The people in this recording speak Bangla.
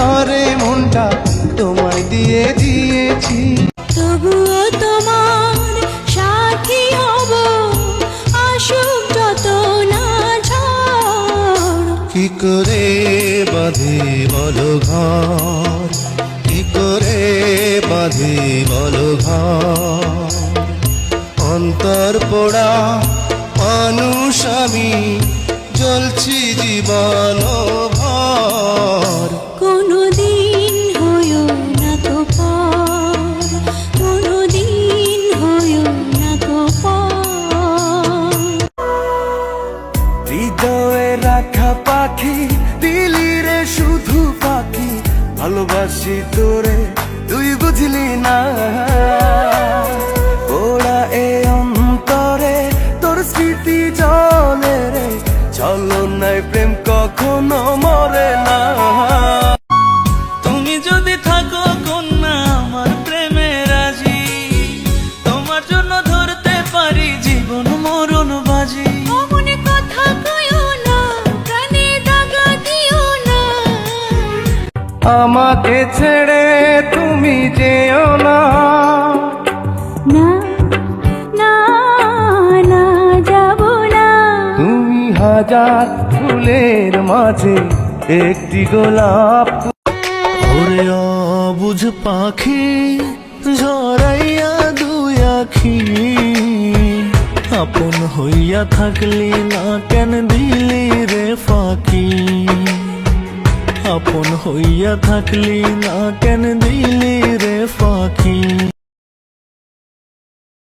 ঝরে মনটা তোমায় দিয়ে দিয়েছি। তবুও তোমার সাথী হব, আসুক যত না ঝড়। কি করে বাঁধে বলো ঘর, কি করে বাঁধে বলো ঘর। অন্তর পোড়া মানুষ আমি, জ্বলছি জীবন ভর। কোনদিন হইও না তো পর, কোনদিন হইও না তো পর। হৃদয়ে রাখা পাখি দিলি রে শুধু পাখি, ভালোবাসি তোরে তুই বুঝলি না। ওরা এ অন্তরে তোর স্মৃতি জলে রে, চলো নাই প্রেম কখনো মরে না। তুমি যদি থাকো কন্যা আমার প্রেমে রাজি, তোমার জন্য ধরতে পারি জীবন মরণ বাজি। অমনে কথা কইও না, প্রাণে দাগা দিও না। আমাকে ছেড়ে তুমি যেও না, না না না যাব না। তুমি হাজার ফুলের মাঝে একটি গোলাপ। ওরে অবুঝ পাখি ঝরাইয়া দুই আখি, আপন হইয়া থাকলি না কেন দিলি রে ফাঁকি। আপন হইয়া থাকলি না কেন দিলি রে ফাঁকি।